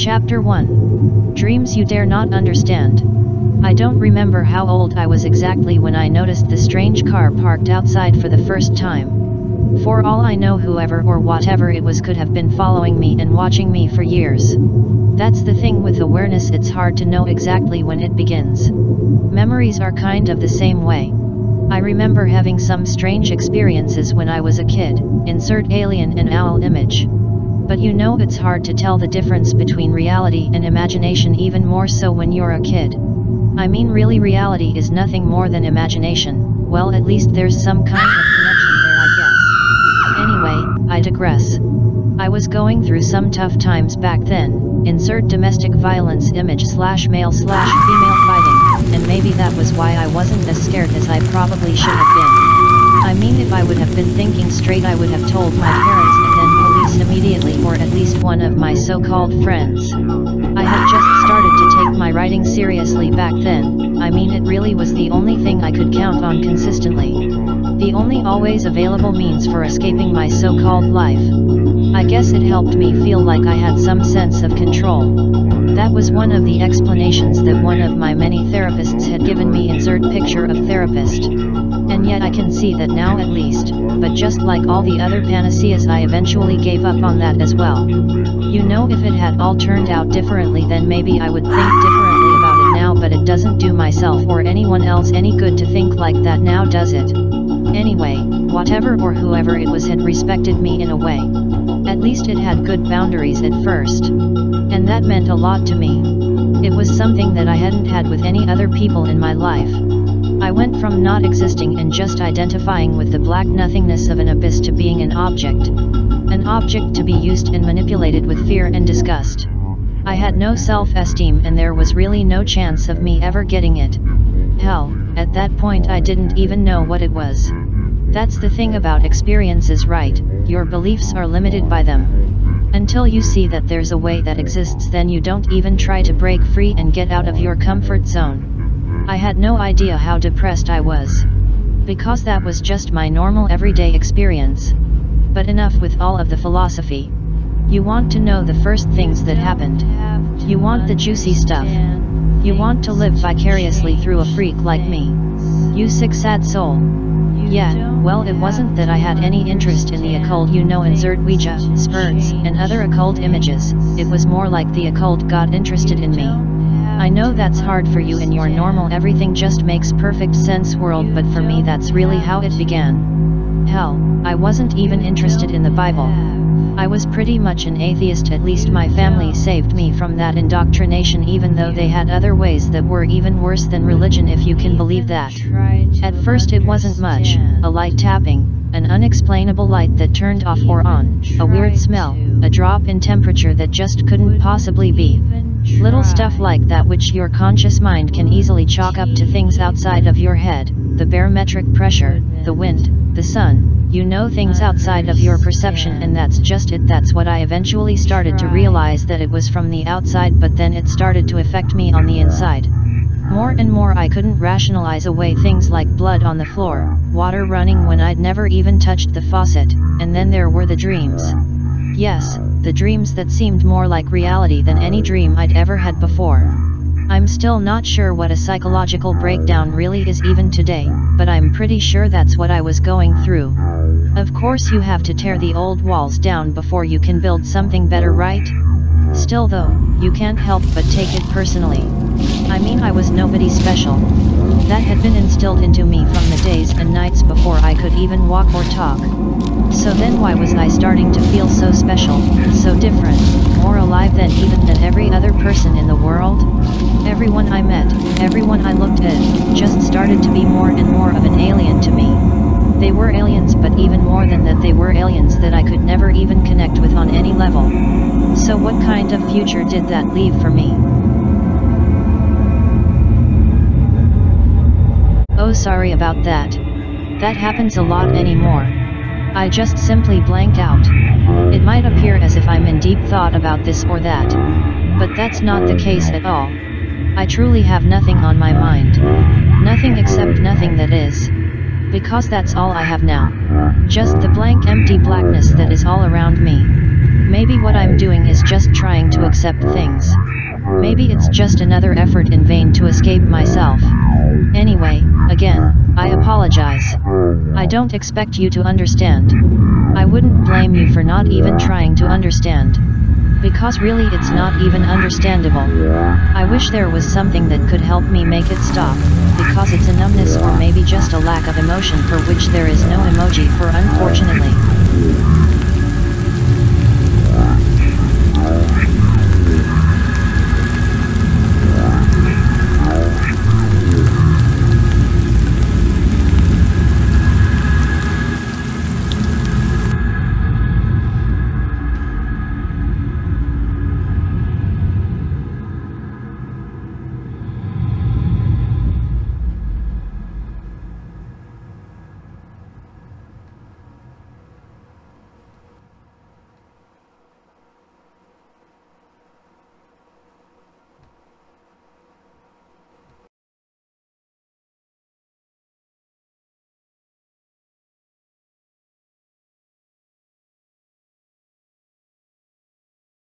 Chapter 1. Dreams You Dare Not Understand. I don't remember how old I was exactly when I noticed the strange car parked outside for the first time. For all I know, whoever or whatever it was could have been following me and watching me for years. That's the thing with awareness, it's hard to know exactly when it begins. Memories are kind of the same way. I remember having some strange experiences when I was a kid, insert alien and owl image. But you know, it's hard to tell the difference between reality and imagination, even more so when you're a kid. I mean, really, reality is nothing more than imagination. Well, at least there's some kind of connection there, I guess. Anyway, I digress. I was going through some tough times back then, insert domestic violence image / male/female fighting, and maybe that was why I wasn't as scared as I probably should have been. I mean, if I would have been thinking straight, I would have told my parents and then police immediately, or at least one of my so-called friends. I had just started to take my writing seriously back then. I mean, it really was the only thing I could count on consistently. The only always available means for escaping my so-called life. I guess it helped me feel like I had some sense of control. That was one of the explanations that one of my many therapists had given me, insert picture of therapist. And yet I can see that now, at least, but just like all the other panaceas, I eventually gave up on that as well. You know, if it had all turned out differently, then maybe I would think differently about it now, but it doesn't do myself or anyone else any good to think like that now, does it? Anyway, whatever or whoever it was had respected me in a way. At least it had good boundaries at first. And that meant a lot to me. It was something that I hadn't had with any other people in my life. I went from not existing and just identifying with the black nothingness of an abyss to being an object. An object to be used and manipulated with fear and disgust. I had no self-esteem, and there was really no chance of me ever getting it. Hell, at that point I didn't even know what it was. That's the thing about experiences, right? Your beliefs are limited by them. Until you see that there's a way that exists, then you don't even try to break free and get out of your comfort zone. I had no idea how depressed I was. Because that was just my normal everyday experience. But enough with all of the philosophy. You want to know the first things that happened. You want the juicy stuff. You want to live vicariously through a freak like me. You sick sad soul. Yeah, well, it wasn't that I had any interest in the occult, you know, insert Ouija, spirits, and other occult images. It was more like the occult got interested in me. I know that's hard for you in your normal everything just makes perfect sense world, but for me that's really how it began. Hell, I wasn't even interested in the Bible. I was pretty much an atheist, at least my family saved me from that indoctrination, even though they had other ways that were even worse than religion, if you can believe that. At first it wasn't much, a light tapping, an unexplainable light that turned off or on, a weird smell, a drop in temperature that just couldn't possibly be. Little stuff like that which your conscious mind can easily chalk up to things outside of your head, the barometric pressure, the wind, the sun. You know, things outside of your perception, and that's just it. That's what I eventually started to realize, that it was from the outside, but then it started to affect me on the inside. More and more I couldn't rationalize away things like blood on the floor, water running when I'd never even touched the faucet, and then there were the dreams. Yes, the dreams that seemed more like reality than any dream I'd ever had before. I'm still not sure what a psychological breakdown really is even today, but I'm pretty sure that's what I was going through. Of course you have to tear the old walls down before you can build something better, right? Still though, you can't help but take it personally. I mean, I was nobody special. That had been instilled into me from the days and nights before I could even walk or talk. So then why was I starting to feel so special, so different, more alive than every other person in the world? Everyone I met, everyone I looked at, just started to be more and more of an alien to me. They were aliens, but even more than that, they were aliens that I could never even connect with on any level. So what kind of future did that leave for me? Oh, sorry about that. That happens a lot anymore. I just simply blank out. It might appear as if I'm in deep thought about this or that. But that's not the case at all. I truly have nothing on my mind. Nothing except nothing that is. Because that's all I have now. Just the blank empty blackness that is all around me. Maybe what I'm doing is just trying to accept things. Maybe it's just another effort in vain to escape myself. Anyway, again, I apologize. I don't expect you to understand. I wouldn't blame you for not even trying to understand. Because really it's not even understandable. I wish there was something that could help me make it stop, because it's a numbness or maybe just a lack of emotion for which there is no emoji for, unfortunately.